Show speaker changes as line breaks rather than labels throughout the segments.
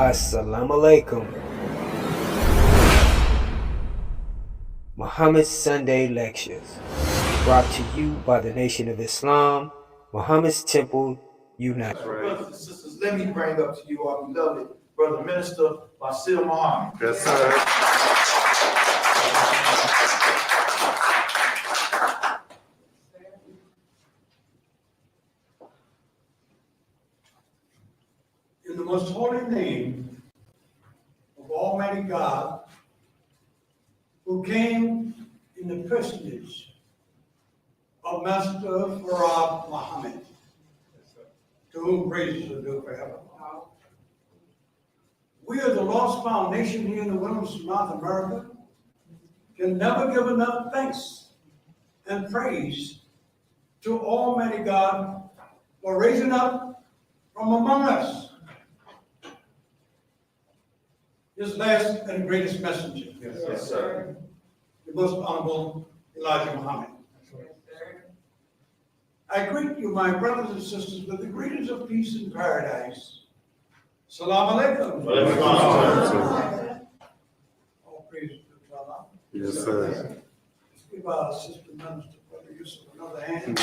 Assalamu alaikum. Muhammad's Sunday Lectures, brought to you by the Nation of Islam, Muhammad's Temple, United.
Brothers and sisters, let me bring up to you our beloved brother minister, Basil Muhammad.
Yes, sir.
In the most holy name of Almighty God, who came in the personage of Master Farad Muhammad, to whom praises are due forever. We are the Lost Foundation here in the wilderness of North America, can never give enough thanks and praise to Almighty God for raising up from among us His last and greatest messenger.
Yes, sir.
The most honorable Elijah Muhammad. I greet you, my brothers and sisters, with the greetings of peace and paradise. Salam alaikum. All praise to Allah.
Yes, sir.
Let's give our sister minister, Brother Yusuf, another hand.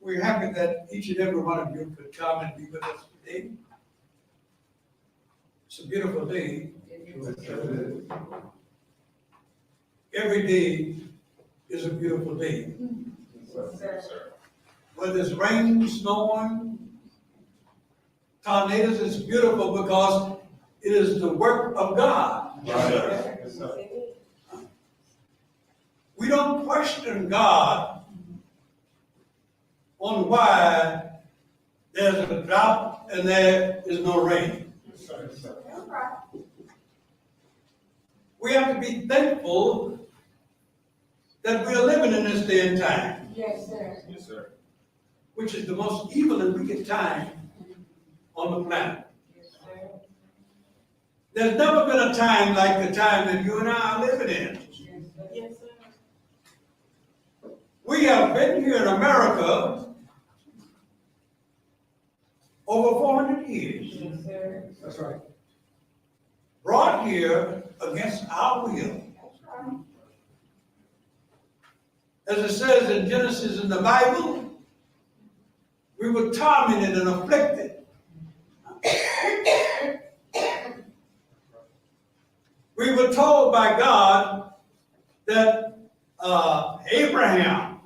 We're happy that each and every one of you could come and be with us today. It's a beautiful day. Every day is a beautiful day. Whether it's rain, snowing, tornadoes, it's beautiful because it is the work of God.
Yes, sir.
We don't question God on why there's a drought and there is no rain. We have to be thankful that we are living in this day and time.
Yes, sir.
Yes, sir.
Which is the most evil and wicked time on the planet.
Yes, sir.
There's never been a time like the time that you and I are living in.
Yes, sir.
We have been here in America over 400 years.
Yes, sir.
That's right. Brought here against our will.
That's right.
As it says in Genesis in the Bible, we were tormented and afflicted. We were told by God that Abraham,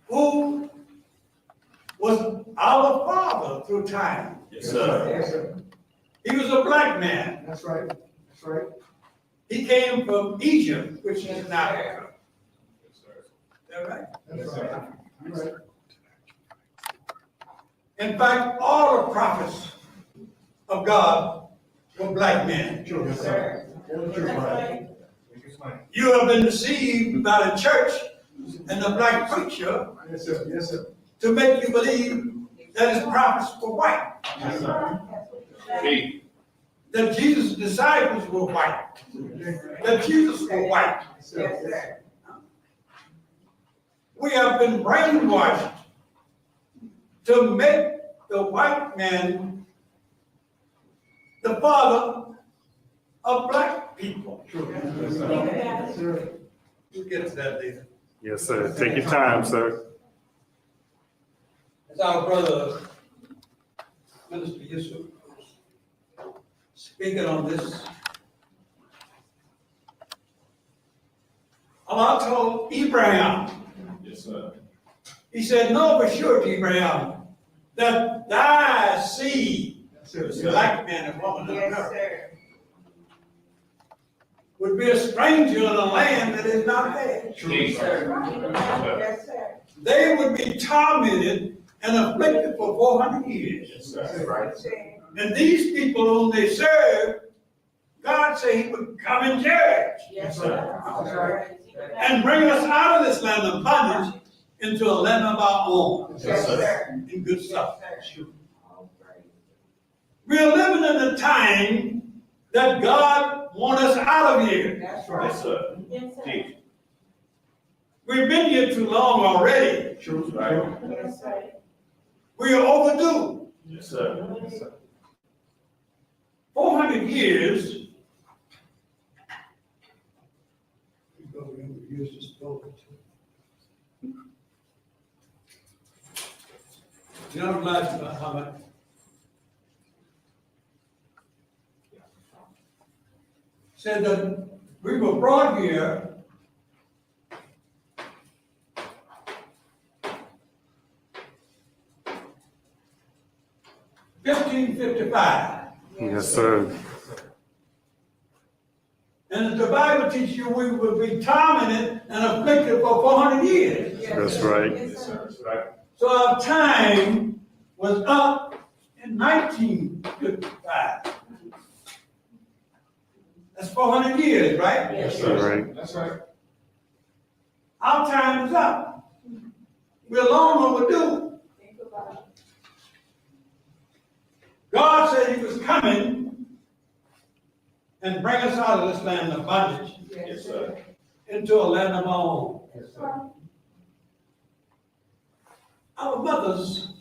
who was our father through time,
Yes, sir.
he was a black man.
That's right. That's right.
He came from Egypt, which is in Africa.
Yes, sir.
Is that right?
That's right. You're right.
In fact, all the prophets of God were black men.
Yes, sir. That's
That's
right.
right.
You have been deceived by the church and the black preacher
Yes, sir. Yes, sir.
to make you believe that his prophets were white,
That's right.
Hey.
that Jesus' disciples were white, that Jesus was white.
Yes,
Yes,
sir.
sir.
We have been brainwashed to make the white man the father of black people.
Yes, sir. Yes, sir.
We'll get to that later.
Yes, sir. Take your time, sir.
As our brother, Minister Yusuf, was speaking on this, Allah told Abraham,
Yes, sir.
He said, know for sure, Abraham, that thy seed,
Yes, sir.
the black man and woman in
Yes,
America,
sir.
would be a stranger in a land that is not theirs.
Yes, sir.
Yes, sir.
They would be tormented and afflicted for 400 years.
Yes, sir. Right.
And these people whom they serve, God said He would come and judge
Yes,
sir.
sir.
and bring us out of this land of bondage into a land of our own
Yes, sir.
in good stuff.
Yes, sir. All praise.
We are living in a time that God wants us out of here.
That's
Yes,
right.
sir.
Yes, sir.
Teach.
We've been here too long already.
True.
Yes, sir.
We are overdue.
Yes, sir.
400 years. John Elijah Muhammad said that we were brought here (1555).
Yes, sir.
And the Bible teaches you we will be tormented and afflicted for 400 years.
That's right.
Yes, sir.
So our time was up in 1955. That's 400 years, right?
Yes,
All right.
That's right.
Our time is up. We're long overdue.
Think about it.
God said he was coming and bring us out of this land of bondage
Yes, sir.
into a land of our own.
Yes, sir.
Our mothers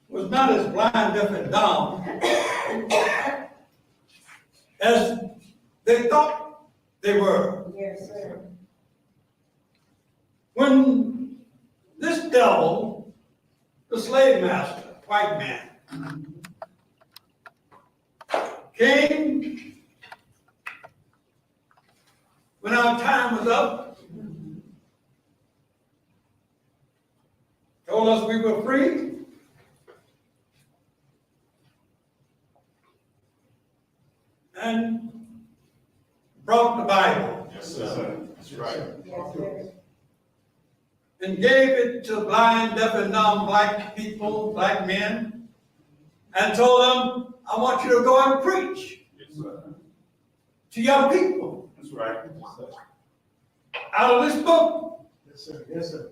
was not as blind, deaf, and dumb as they thought they were.
Yes, sir.
When this devil, the slave master, white man, came when our time was up, told us we were free, and brought the Bible
Yes, sir. That's right.
Yes, sir.
and gave it to blind, deaf, and dumb black people, black men, and told them, I want you to go and preach
Yes, sir.
to young people
That's right.
out of this book.
Yes, sir. Yes, sir.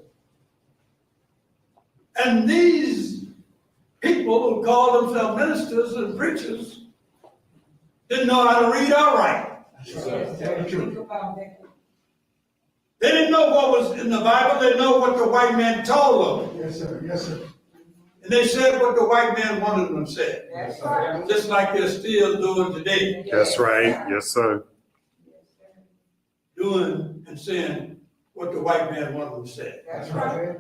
And these people who call themselves ministers and preachers didn't know how to read or write.
Yes, sir. Think about that.
They didn't know what was in the Bible. They didn't know what the white man told them.
Yes, sir. Yes, sir.
And they said what the white man wanted them to say,
That's right.
just like they're still doing today,
That's right. Yes, sir.
Yes, sir.
doing and saying what the white man wanted them to say.
That's right.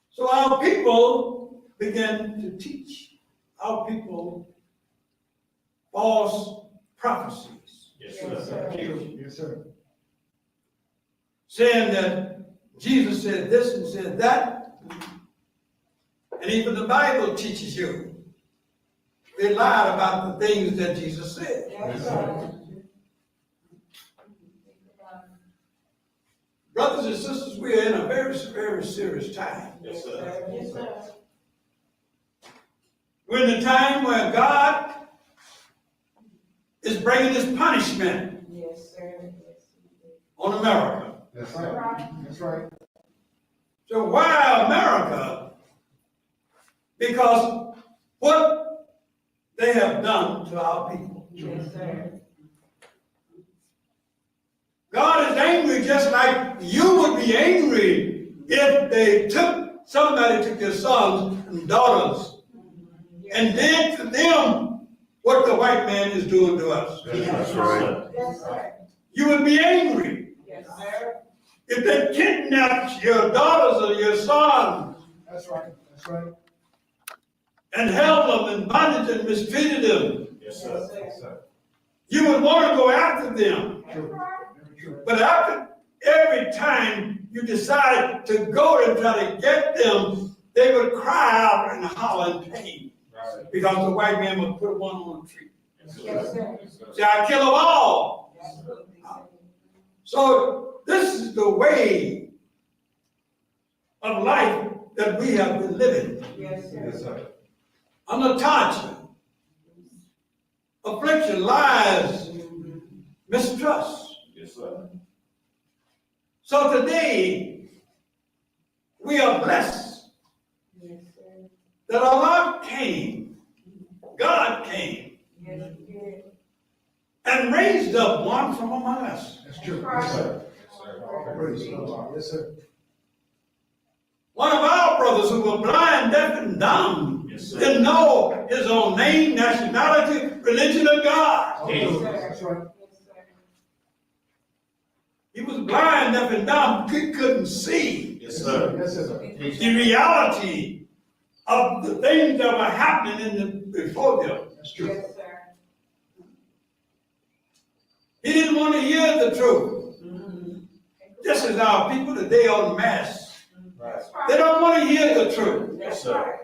So our people began to teach our people false prophecies,
Yes,
Yes, sir.
Yes, sir.
saying that Jesus said this and said that. And even the Bible teaches you. They lied about the things that Jesus said.
That's right.
Brothers and sisters, we are in a very, very serious time.
Yes, sir. Yes, sir.
We're in a time where God is bringing his punishment
Yes, sir. Yes,
on America.
That's right. That's right.
So why America? Because what they have done to our people.
yes, sir.
God is angry just like you would be angry if they somebody took your sons and daughters and did to them what the white man is doing to us.
That's right.
Yes, sir.
You would be angry
Yes, sir.
if they kidnapped your daughters or your sons
That's right. That's right.
and held them in bondage and mistreated them.
Yes,
sir.
Yes, sir.
You would want to go after them.
True. Very true.
But after every time you decide to go and try to get them, they would cry out and holler in pain
Right.
because the white man would put one on a tree.
Yes, sir.
Say, I kill them all.
Absolutely, sir.
So this is the way of life that we have been living.
Yes, sir.
Yes, sir.
Under torture, affliction, lies, mistrust.
Yes, sir.
So today, we are blessed
Yes, sir.
that Allah came, God came,
Yes, he did.
and raised up one from among us.
That's true. Yes, sir. Praise God. Yes, sir.
One of our brothers who were blind, deaf, and dumb, didn't know his own name, nationality, religion, or God.
That's right.
He was blind, deaf, and dumb. He couldn't see
Yes, sir.
Yes, sir.
the reality of the things that were happening before them.
That's true.
Yes, sir.
He didn't want to hear the truth. This is our people today on mass.
That's
They
right.
don't want to hear the truth.
That's right.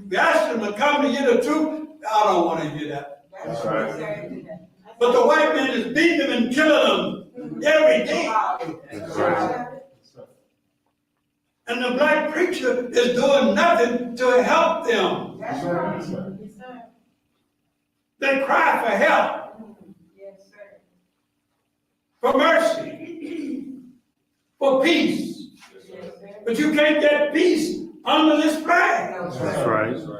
You ask them to come to hear the truth, I don't want to hear that.
That's right.
But the white man is beating them and killing them every day.
That's right.
And the black preacher is doing nothing to help them.
That's right. Yes, sir.
They cry for help,
Yes, sir.
for mercy, for peace.
Yes, sir.
But you can't get peace under this flag.
No,
That's
sir.
right.
No, sir.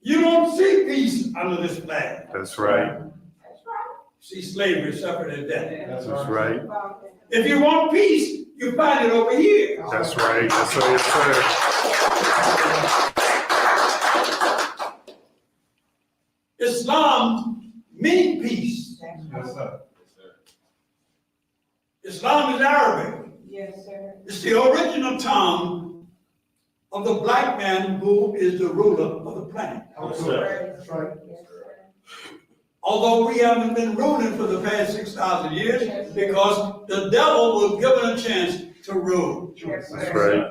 You don't see peace under this flag.
That's right.
That's right.
See slavery, suffering, and death.
That's right.
If you want peace, you find it over here.
That's right. Yes, sir. Yes, sir.
Islam means peace.
Yes, sir.
Islam is Arabic.
Yes, sir.
It's the original tongue of the black man who is the ruler of the planet.
That's right. That's right.
Yes, sir.
Although we haven't been ruling for the past 6,000 years because the devil was given a chance to rule.
Yes,
That's
sir.
right.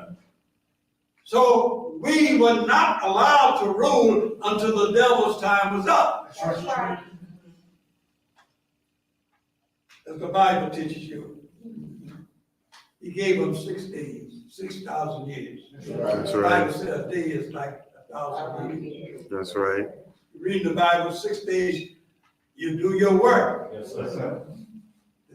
So we were not allowed to rule until the devil's time was up.
That's right.
As the Bible teaches you. He gave them 6 days, 6,000 years.
That's
The Bible
right.
said a day is like 1,000 years.
That's right.
You read the Bible 6 days, you do your work.
Yes,
The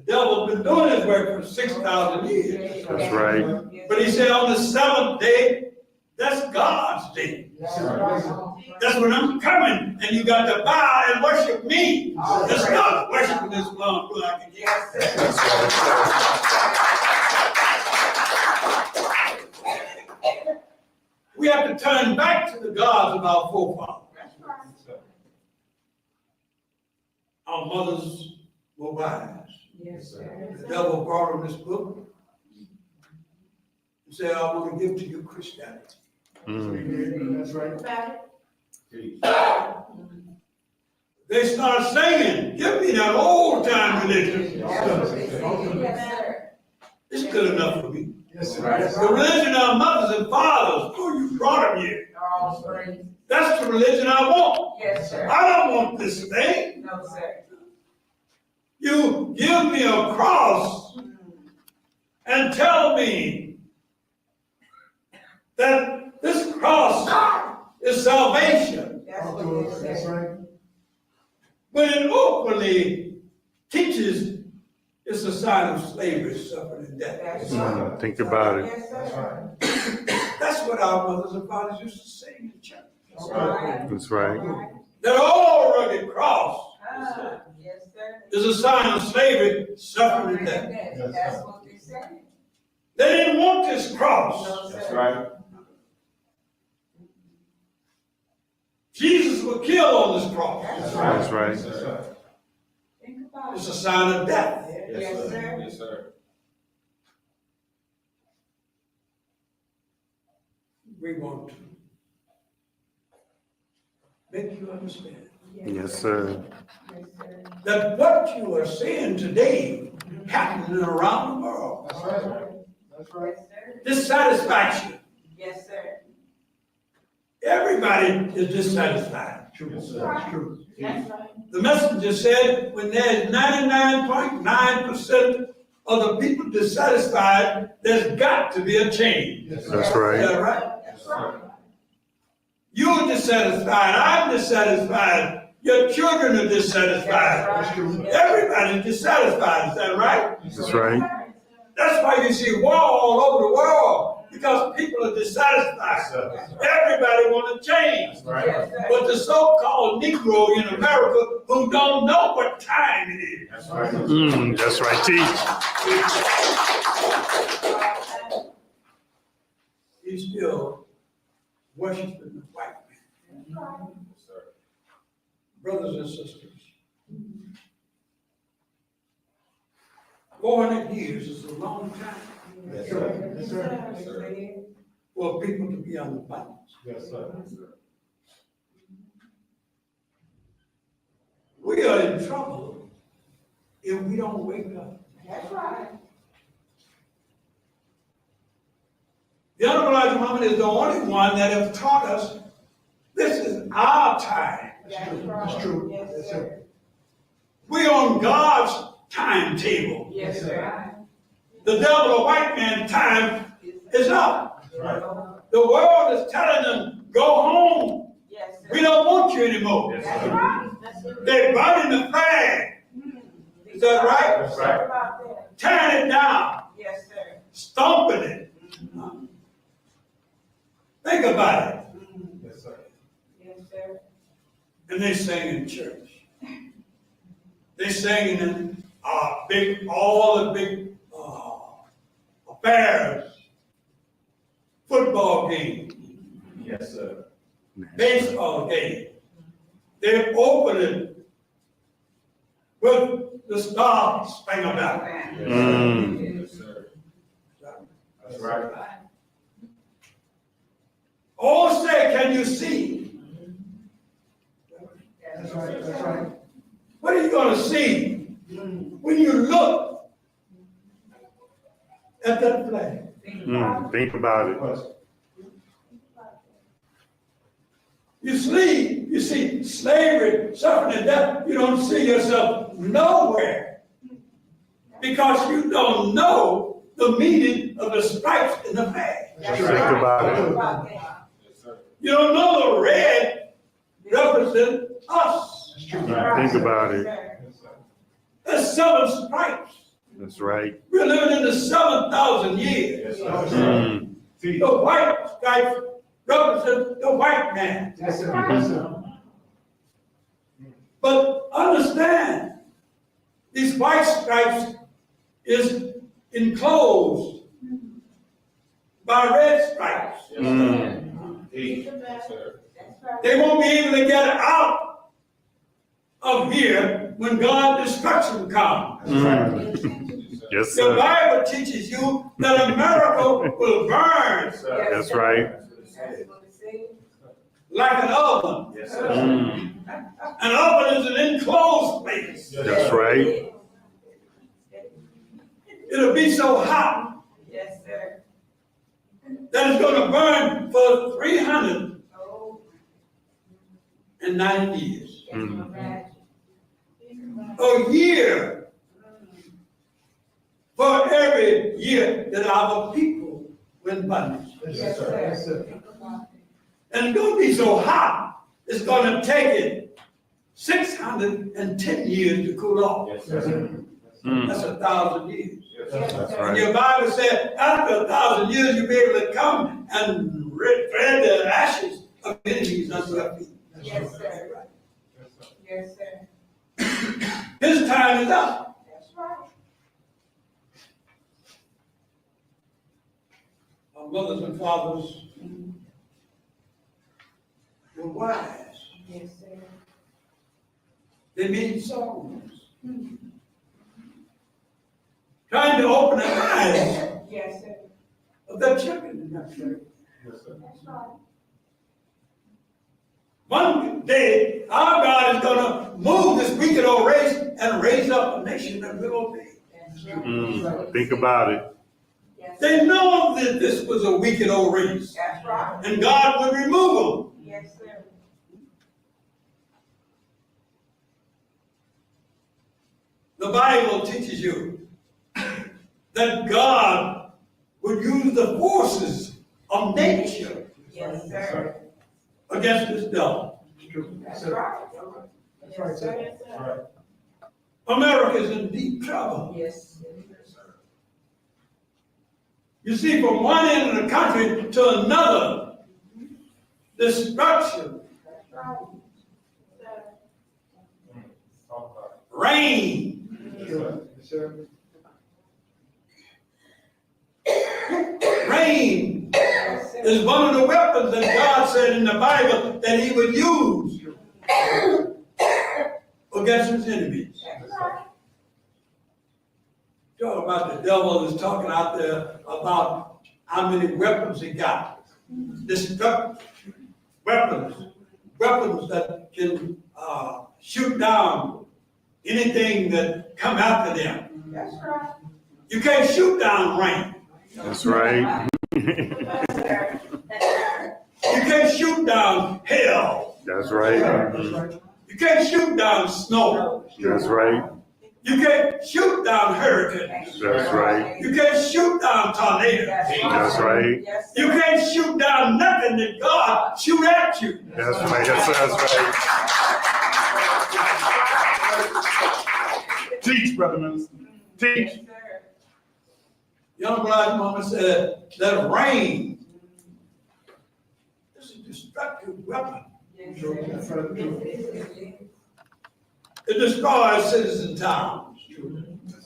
devil's been doing his work for 6,000 years.
That's right.
But he said on the 7th day, that's God's day.
Yes, sir.
That's when I'm coming, and you got to bow and worship me. It's not worshiping this long black again.
Yes, sir.
That's right.
We have to turn back to the gods of our forefathers.
That's right.
Our mothers were wise.
Yes, sir.
The devil brought them this book and said, I want to give to you Christianity.
That's right.
They start singing, give me that old time religion.
Yes, sir.
It's good enough for me.
Yes, sir.
The religion of our mothers and fathers, oh, you brought them here.
All praise.
That's the religion I want.
Yes, sir.
I don't want this thing.
No, sir.
You give me a cross and tell me that this cross is salvation.
That's what it
That's
says.
right.
But it openly teaches it's a sign of slavery, suffering, and death.
That's right.
Think about it.
Yes,
That's
sir.
right.
That's what our mothers and fathers used to sing in church.
That's right.
That's right.
That old rugged cross
Ah, yes, sir.
is a sign of slavery, suffering, and death.
That's what they said.
They didn't want this cross.
No, sir.
Jesus was killed on this cross.
That's right.
Think about
It's
it.
a sign of death.
Yes, sir.
sir.
We want to make you understand
Yes, sir.
Yes, sir.
that what you are seeing today happening around the world,
That's right. That's right.
Yes, sir.
dissatisfaction.
Yes, sir.
Everybody is dissatisfied.
True. That's true.
That's right.
The messenger said when there's 99.9% of the people dissatisfied, there's got to be a change.
Yes,
That's
Is
right.
that right?
That's right.
You're dissatisfied. I'm dissatisfied. Your children are dissatisfied.
That's true.
Everybody's dissatisfied. Is that right?
That's right.
That's why you see war all over the world. because people are dissatisfied.
Yes, sir.
Everybody want to change.
That's right.
Yes, sir.
But the so-called Negro in America who don't know what time it is.
That's right.
That's right, teach.
He's still worshiping the white man.
Yes, sir.
Brothers and sisters, 400 years is a long time
Yes, sir.
Yes, sir.
Yes, sir.
for people to be under bondage.
Yes, sir.
We are in trouble if we don't wake up.
That's right.
The Honorable Elijah Muhammad is the only one that has taught us this is our time.
That's right.
That's true.
Yes,
Yes,
sir.
sir.
We're on God's timetable.
Yes, sir.
The devil, the white man's time is up.
That's right.
The world is telling them, go home.
Yes, sir.
We don't want you anymore.
Yes,
That's
sir.
right. That's it.
They're burning the flag. Is that right?
That's right.
About that.
Tearing it down,
Yes, sir.
stomping it. Think about it.
Yes, sir.
Yes, sir.
And they sing in church. They sing in all the big affairs, football games,
Yes, sir.
baseball games. They open it with the Star Spangled Banner.
Yes,
Mm.
Yes, sir. That's right.
All say, can you see?
That's right, that's right.
What are you going to see when you look at that flag?
Think about it.
You see slavery, suffering, and death. You don't see yourself nowhere because you don't know the meaning of the stripes in the flag.
That's
Think
right.
about it.
About that.
Yes, sir.
You don't know the red represent us.
That's true.
Think about it.
Yes,
Yes, sir.
There's 7 stripes.
That's right.
We're living in the 7,000 years.
Yes, sir.
Mm.
The white stripes represent the white man.
Yes, sir. Yes, sir.
But understand, these white stripes is enclosed by red stripes.
Yes,
Mm.
Yes, sir.
That's right.
They won't be able to get out of here when God's destruction comes.
Yes,
The
sir.
Bible teaches you that America will burn
Yes, sir.
That's right.
That's what it says.
like an oven.
Yes, sir.
Mm.
An oven is an enclosed place.
That's right.
It'll be so hot
Yes, sir.
that it's going to burn for 390
Oh,
years.
can you imagine?
A year for every year that our people were in bondage.
Yes, sir. Yes, sir.
And it's going to be so hot, it's going to take it 610 years to cool off.
Yes,
Yes,
sir.
sir.
Mm.
That's 1,000 years.
Yes,
Yes,
sir.
That's
sir.
And
right.
your Bible said after 1,000 years, you'll be able to come and thread the ashes of enemies under your feet.
Yes, sir. Yes, sir.
His time is up.
That's right.
Our mothers and fathers were wise.
Yes, sir.
They made songs. Trying to open the eyes
Yes, sir.
of their children in that church.
Yes, sir.
That's right.
One day, our God is going to move this wicked old race and raise up a nation that will obey.
That's right.
Mm. Think about it.
Yes, sir.
They know that this was a wicked old race,
That's right.
and God would remove them.
Yes, sir.
The Bible teaches you that God would use the forces of nature
Yes, sir.
against this devil.
It's true. Yes,
That's
sir.
right.
That's right, sir.
Yes,
That's
sir.
right.
America is in deep trouble.
Yes.
You see, from one end of the country to another, destruction, rain.
Yes, sir.
Rain is one of the weapons that God said in the Bible that he would use against his enemies. Talk about the devil is talking out there about how many weapons he got. Destructive weapons that can shoot down anything that come after them.
That's right.
You can't shoot down rain.
That's right.
Yes, sir.
You can't shoot down hell.
That's right.
That's right.
You can't shoot down snow.
That's right.
You can't shoot down hurricanes.
That's right.
You can't shoot down tornadoes.
That's right.
Yes,
You
sir.
can't shoot down nothing that God shoot at you.
That's right. Yes, sir. That's right. Teach, brother minister. Teach.
Yes, sir.
Young black mama said that rain is a destructive weapon.
Yes,
That's
sir.
right.
It destroys citizen towns.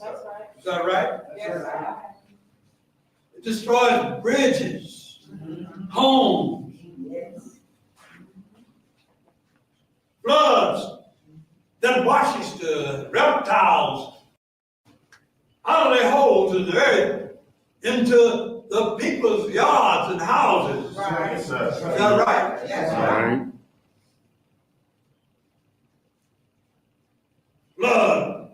That's right.
Is that right?
Yes, sir.
It destroys bridges, homes,
Yes.
floods that washes the reptiles out of their holes in the earth into the people's yards and houses.
Right.
Is that right?
Yes,
All
sir.
right.
Flood.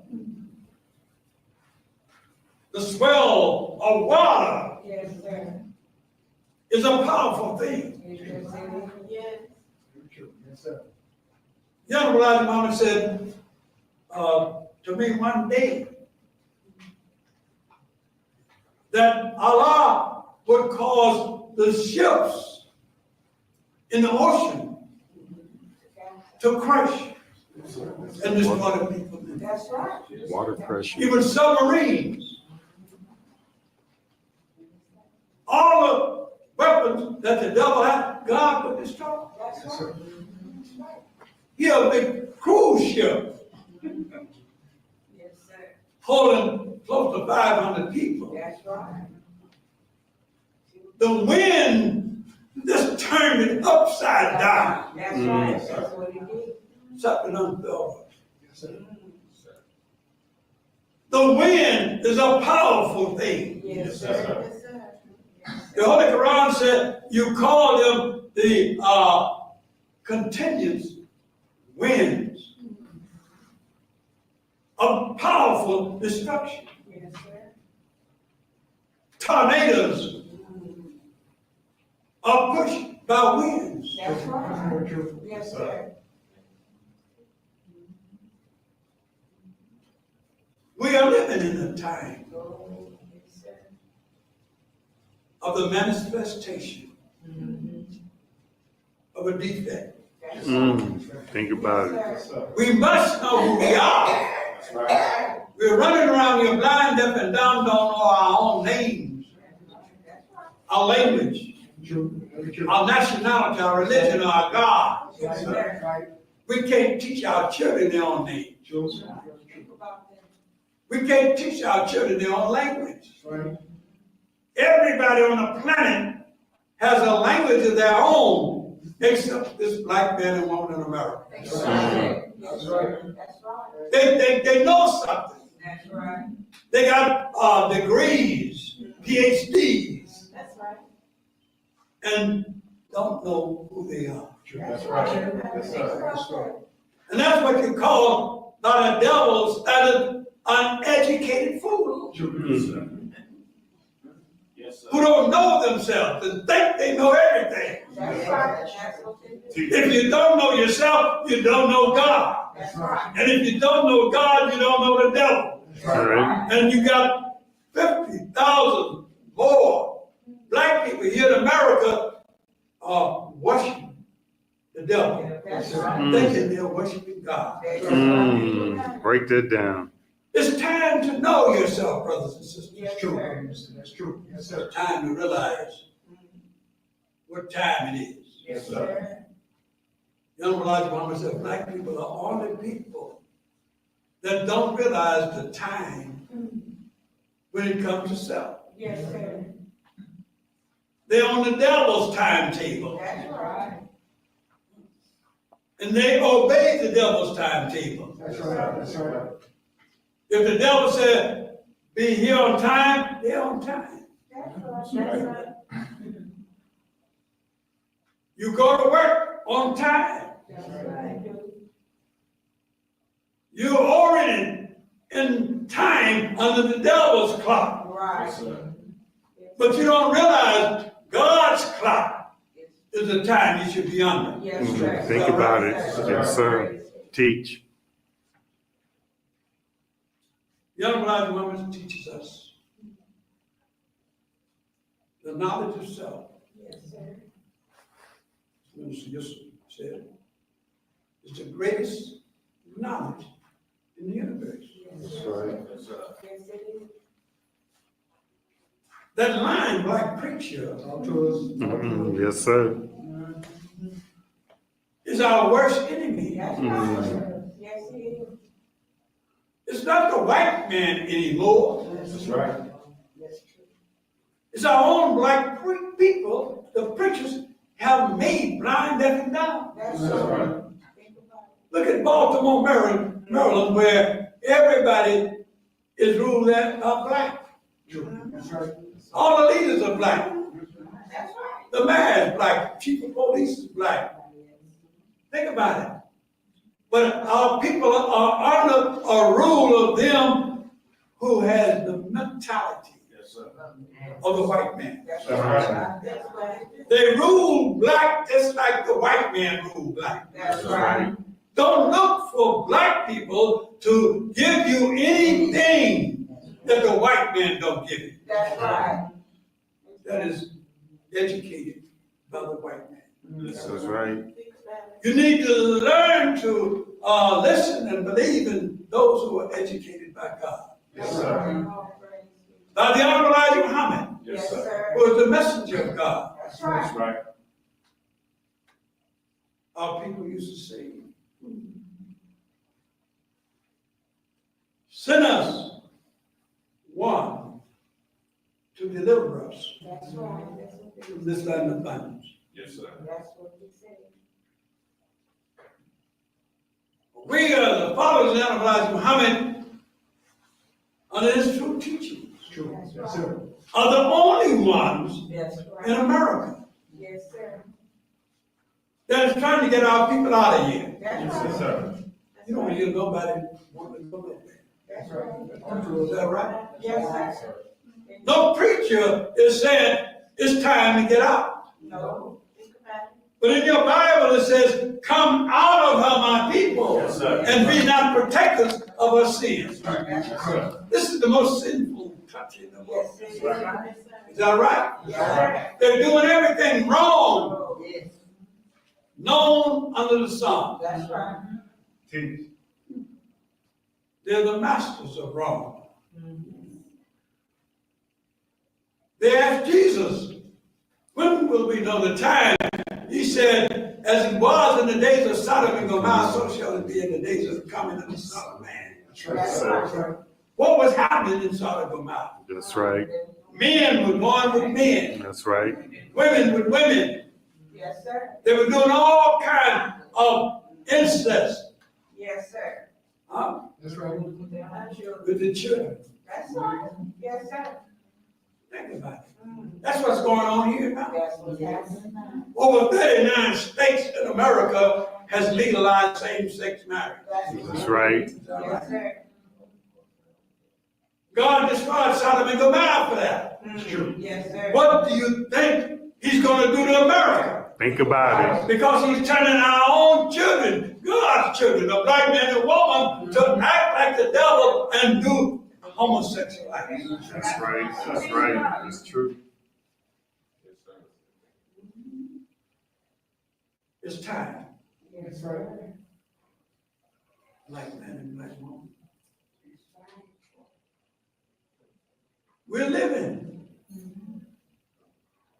The swell of water
Yes, sir.
is a powerful thing.
Yes, sir. Yes.
Yes, sir.
Young black mama said to me one day that Allah would cause the ships in the ocean to crash and destroy the people.
That's right.
Water pressure.
Even submarines. All the weapons that the devil had, God would destroy.
That's
Yes,
right.
sir.
He had a big cruise ship
Yes, sir.
holding close to 500 people.
That's right.
The wind just turned it upside down.
That's right. That's what he did.
Something unfelt.
Yes, sir.
The wind is a powerful thing.
Yes, sir. Yes, sir.
The Holy Quran said you call them the continuous winds of powerful destruction.
Yes, sir.
Tornadoes are pushed by winds.
That's right.
Very true.
Yes, sir.
We are living in a time
Oh, yes, sir.
of the manifestation of a defect.
That's right.
Think about it.
Yes, sir.
We must know who we are. We're running around here blind, deaf, and dumb, don't know our own names,
That's right.
our language,
True. Very true.
our nationality, our religion, our God.
Yes, sir.
Right.
We can't teach our children their own name.
True.
Think about that.
We can't teach our children their own language.
Right.
Everybody on the planet has a language of their own, except this black man and woman in America.
Think about that. Yes, sir. That's right.
They know something.
That's right.
They got degrees, PhDs,
That's right.
and don't know who they are.
That's
right.
Yes, sir. That's right.
And that's what you call by the devil an uneducated fool who don't know themselves and think they know everything.
That's right. That's what they do.
If you don't know yourself, you don't know God.
That's right.
And if you don't know God, you don't know the devil.
All right.
And you got 50,000 more black people here in America worshiping the devil,
That's right.
thinking they're worshiping God.
That's right.
Break that down.
It's time to know yourself, brothers and sisters.
That's true, Brother Minister. That's true. Yes, sir.
It's time to realize what time it is.
Yes, sir.
Young Elijah Muhammad said, black people are only people that don't realize the time when it comes to self.
Yes, sir.
They're on the devil's timetable,
That's right.
and they obey the devil's timetable.
That's right. That's right.
If the devil said, be here on time, they're on time.
That's right. That's right.
You go to work on time.
That's right.
You're already in time under the devil's clock.
Right.
But you don't realize God's clock is the time you should be under.
Yes, sir.
Think about it. Yes, sir. Teach.
Young Elijah Muhammad teaches us the knowledge of self.
Yes, sir.
Minister Yusuf said, is the greatest knowledge in the universe.
Yes,
right.
Yes, it is.
That line, black preacher,
Talk to us.
Mhm. Yes, sir.
is our worst enemy.
That's right. Yes, it is.
It's not the white man anymore.
That's right.
That's true.
It's our own black people, the preachers, have made blind, deaf, and dumb.
That's
That's
right.
right.
Think about
Look at Baltimore, Maryland, where everybody is ruled by black.
True. That's right.
All the leaders are black.
it. That's right.
The mayor is black. Chief of police is black. Think about it. But our people are under a rule of them who has the mentality of the white man.
That's
That's
right. That's right.
They rule black just like the white man ruled black.
That's right.
Don't look for black people to give you anything that the white man don't give you.
That's right.
That is educated by the white man.
That's right.
Think about it.
You need to learn to listen and believe in those who are educated by God.
Yes, sir.
All praise.
By the Honorable Elijah Muhammad,
Yes, sir.
who is the messenger of God.
That's right.
right.
Our people used to say, send us one to deliver us
That's right. That's what
from this land of bondage.
Yes, sir.
That's what he said.
We are the followers of Elijah Muhammad, under his true teachings,
True. Yes, sir.
are the only ones
That's
in
right.
America
Yes, sir.
that is trying to get our people out of here.
That's
Yes,
right.
sir.
You don't hear nobody wanting to go nowhere.
That's right.
Talk to us, is that right?
Yes, sir.
No preacher is saying it's time to get out.
No. Think about it.
But in your Bible it says, come out of her, my people,
Yes, sir.
and be not partakers of her sins.
Yes, sir.
This is the most sinful country in the world.
Yes, it is.
Is that right?
Yes,
They're doing everything wrong,
sir. Yes.
known under the sun.
That's right.
Teach.
They're the masters of wrong. They asked Jesus, when will we know the time? He said, as it was in the days of Sodom and Gomorrah, so shall it be in the days of the coming of the Son of Man.
That's right.
That's right.
What was happening in Sodom and Gomorrah?
That's right.
Men were going with men,
That's right.
women with women.
Yes, sir.
They were doing all kinds of incest
Yes, sir.
That's right.
with the children.
That's right. Yes, sir.
Think about it. That's what's going on here now.
That's what's happening now.
Over 39 states in America has legalized same-sex marriage.
That's right.
Yes, sir.
God destroyed Sodom and Gomorrah for that.
Yes, sir.
What do you think he's going to do to America?
Think about it.
Because he's turning our own children, God's children, a black man and a woman, to act like the devil and do homosexual acts.
That's right. That's right. That's true.
It's time,
Yes, sir.
black man and black woman, We're living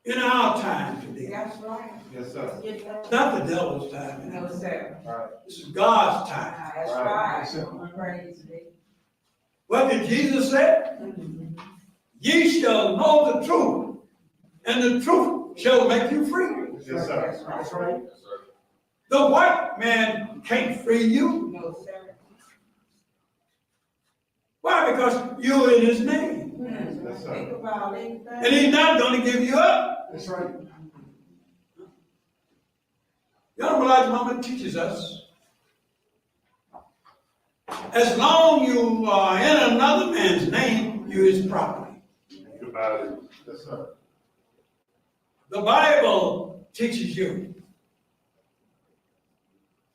in our time today.
That's right.
Yes, sir.
It's not the devil's time.
No, sir.
This is God's time.
That's right. Praise be.
What did Jesus say? Ye shall know the truth, and the truth shall make you free.
Yes, sir.
That's right.
The white man can't free you.
No, sir.
Why? Because you're in his name.
Yes, sir.
Think about it.
And he's not going to give you up.
That's right.
The Honorable Elijah Muhammad teaches us, as long you are in another man's name, you're his property.
Think about it.
Yes, sir.
The Bible teaches you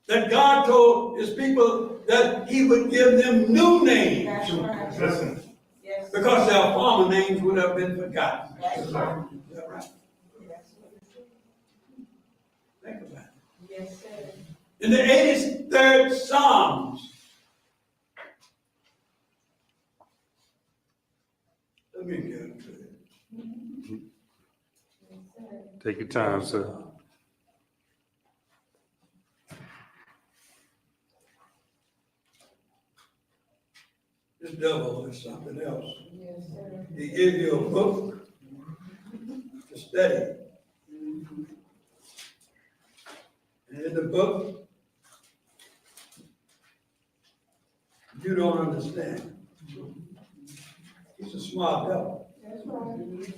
that God told his people that he would give them new names
That's right.
Listen.
Yes.
because their former names would have been forgotten.
That's right.
Is that right?
That's what it is.
Think about it.
Yes, sir.
In the 83rd Psalms, let me get into it.
Yes, sir.
Take your time, sir.
This devil is something else.
Yes, sir.
He gives you a book to study. And in the book, you don't understand. He's a smart devil.
That's right.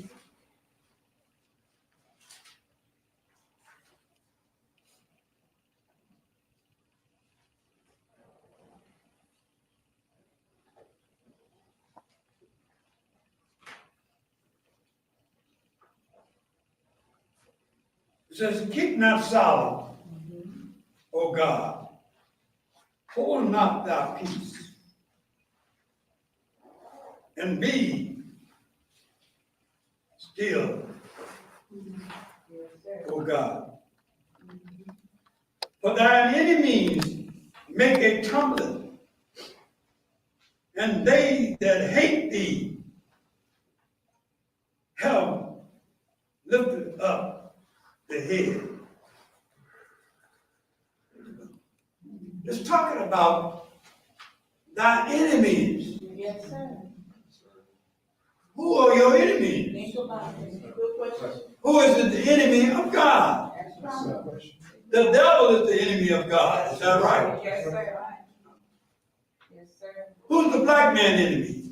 It says, keep not silent, O God. Hold not thy peace. And be still,
Yes, sir.
O God. For thine enemies make a tumbling, and they that hate thee have lifted up the head. It's talking about thy enemies.
Yes, sir.
Who are your enemies?
Think about it. Good question.
Who is the enemy of God?
That's right.
The devil is the enemy of God. Is that right?
Yes, sir. Yes, sir.
Who's the black man enemy?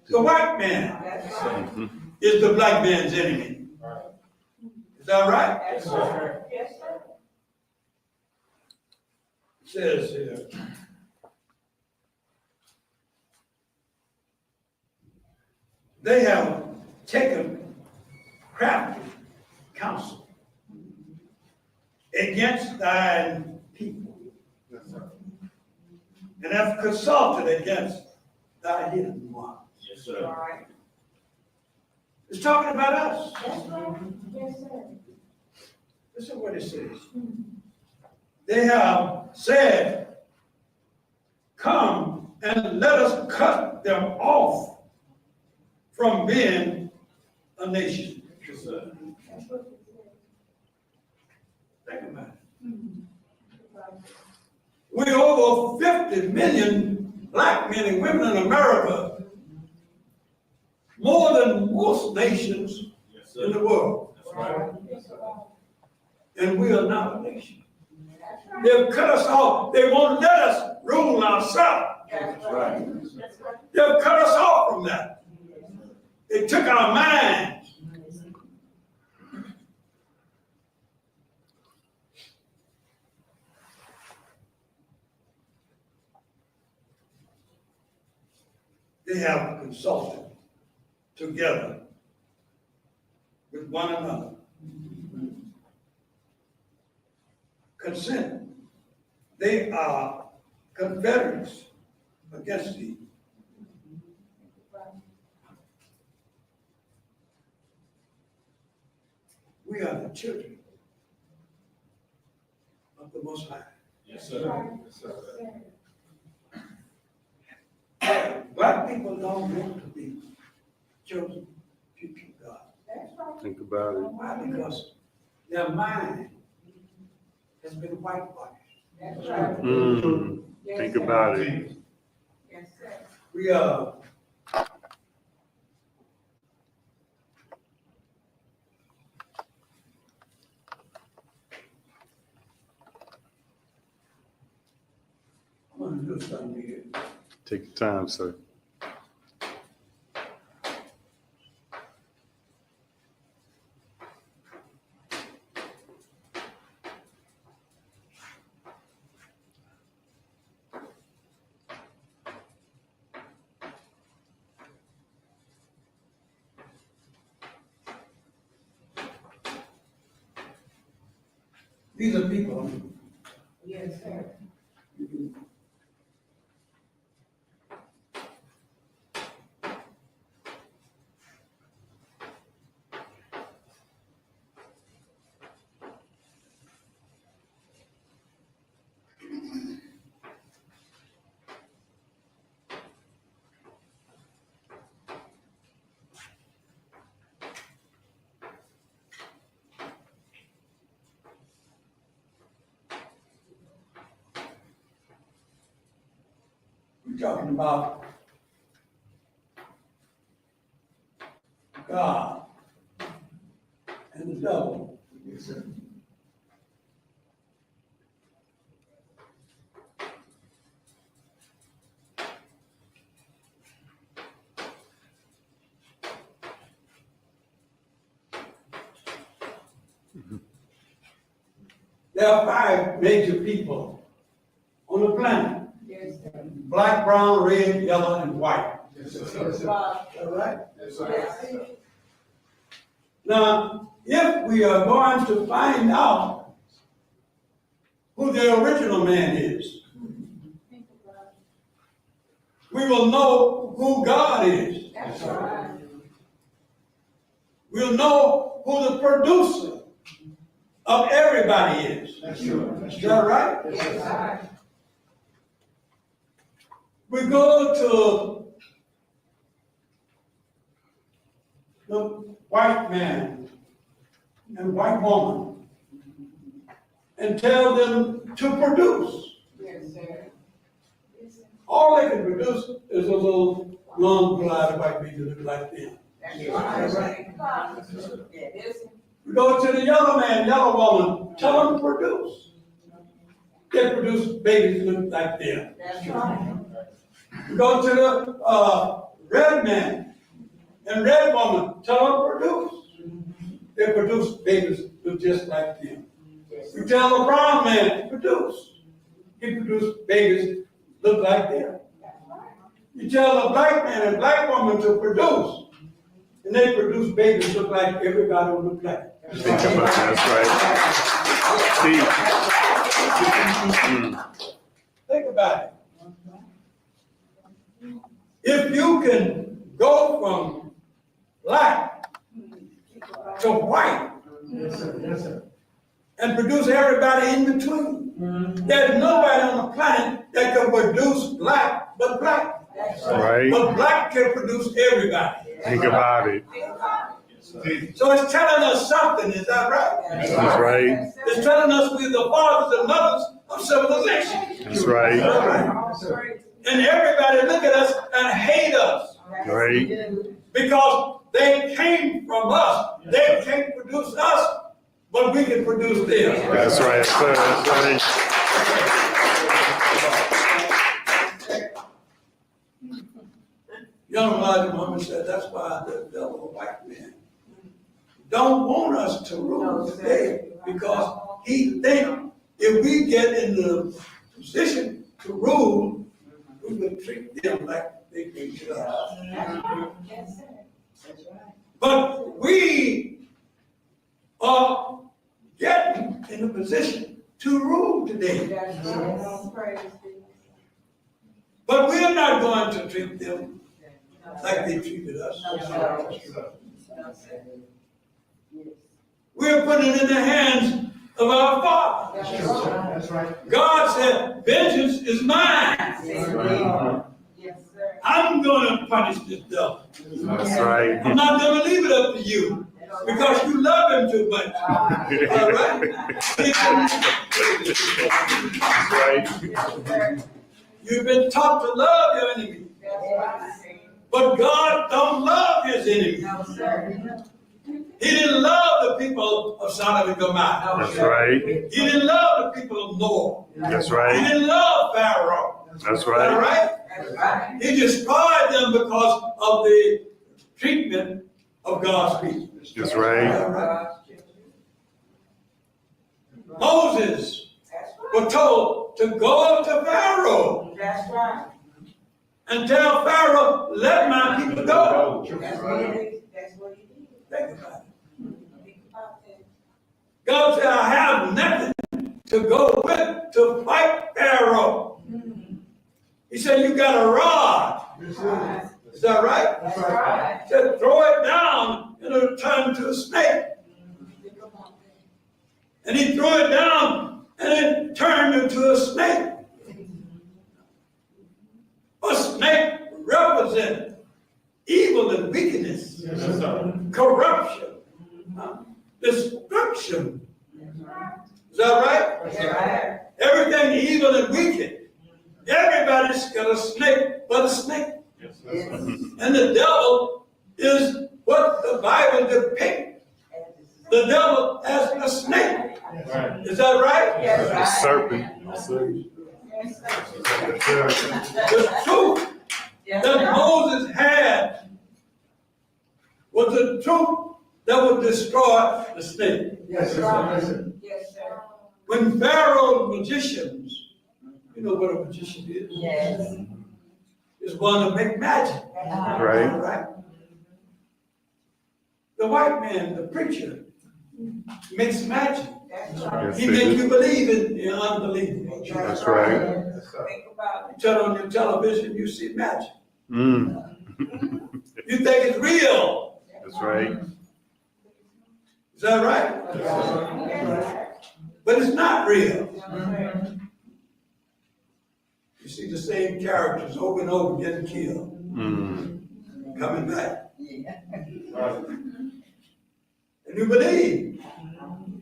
The white man
That's right.
is the black man's enemy. Is that right?
That's right. Yes, sir.
It says here. They have taken crafty counsel against thine people,
Yes, sir.
and have consulted against thy hidden ones.
Yes,
All right.
It's talking about us.
That's right. Yes, sir.
Listen to what it says. They have said, come and let us cut them off from being a nation.
Yes, sir.
That's what it said.
Think about it. We're over 50 million black men and women in America, more than most nations
Yes,
in the world.
That's right.
Yes, sir.
And we are not a nation.
That's right.
They've cut us off. They won't let us rule ourselves.
That's right. That's right.
They've cut us off from that. They took our minds. They have consulted together with one another. Consent. They are confederates against thee. We are the children of the Most High.
Yes, sir. Yes, sir.
don't want to be chosen people of God.
That's right.
Think about it.
Why? Because their mind has been whitewashed.
That's right. Yes,
Think
sir.
about it.
Yes, sir.
We I'm gonna do something here.
Take your time, sir.
These are people.
Yes, sir.
We're talking about God and the devil.
Yes, sir.
There are 5 major people on the planet:
Yes, sir.
black, brown, red, yellow, and white.
Yes, sir. Yes, sir.
Wow.
All right?
Yes, sir.
Yes, sir.
Now, if we are going to find out who the original man is,
Think about it.
we will know who God is.
That's right.
We'll know who the producer of everybody is.
That's true. That's
Is
true.
that right?
Yes, sir.
We go to the white man and white woman and tell them to produce.
Yes, sir. Yes, sir.
All they can produce is a little long blonde white baby that look like them.
That's
That's
right. Yeah, this,
We go to the yellow man, yellow woman, tell them to produce. They produce babies that look like them.
that's right.
We go to the red man and red woman, tell them to produce. They produce babies that look just like them. We tell the brown man to produce. He produces babies that look like them. You tell the black man and black woman to produce, and they produce babies that look like everybody on the planet.
Think about it. That's right. See,
Think about it. If you can go from black to white
Yes, sir. Yes, sir.
and produce everybody in between, there's nobody on the planet that can produce black but black.
That's
right.
But black can produce everybody.
Think about it.
So it's telling us something, is that right?
That's right.
It's telling us we're the fathers and mothers of civilization.
That's right.
Yes, sir.
And everybody look at us and hate us
Right.
because they came from us. They can't produce us, but we can produce them.
That's right, sir. That's right.
Young Elijah Muhammad said that's why the devil, white man, don't want us to rule today because he think if we get in the position to rule, we will treat them like they treated us.
Yes, sir. That's right.
But we are getting in a position to rule today.
That's right. Praise be.
But we are not going to treat them like they treated us.
No, sir. No, sir. Yes.
We're putting it in the hands of our Father.
That's
That's true, sir.
right.
That's right.
God said, vengeance is mine.
Yes, sir.
I'm going to punish this devil.
That's right.
I'm not gonna leave it up to you because you love him too much. All right?
That's right.
You've been taught to love your enemy, but God don't love his enemy. He didn't love the people of Sodom and Gomorrah.
That's right.
He didn't love the people of Noah.
That's
He
right.
didn't love Pharaoh.
That's
All
right.
right? He destroyed them because of the treatment of God's people.
That's right.
All right? Moses was told to go up to Pharaoh
That's right.
and tell Pharaoh, let my people go.
That's what he did.
Think about it.
Think about that.
God said, I have nothing to go with to fight Pharaoh. He said, you got a rod. Is that right?
That's right.
He said, throw it down and it'll turn to a snake. And he threw it down and it turned into a snake. A snake represented evil and wickedness, corruption, destruction. Is that right?
That's right.
Everything evil and wicked. Everybody's got a snake but a snake. And the devil is what the Bible depicts. The devil as a snake. Is that right?
Yes,
The
right.
serpent.
The truth
Yes,
that
sir.
Moses had was the truth that would destroy the snake.
Yes, sir. Yes, sir.
Yes, sir.
When Pharaoh's magicians, you know what a magician is?
Yes.
Is one to make magic.
Right.
Right? The white man, the preacher, makes magic.
That's right.
Yes,
He
they
makes
do.
you believe in the unbelievable.
That's right.
Think about
You turn on your television, you see magic.
Mm.
You think it's real.
That's right.
Is that right?
it.
But it's not real.
Yes, sir.
You see the same characters over and over getting killed,
Mm.
coming back. And you believe.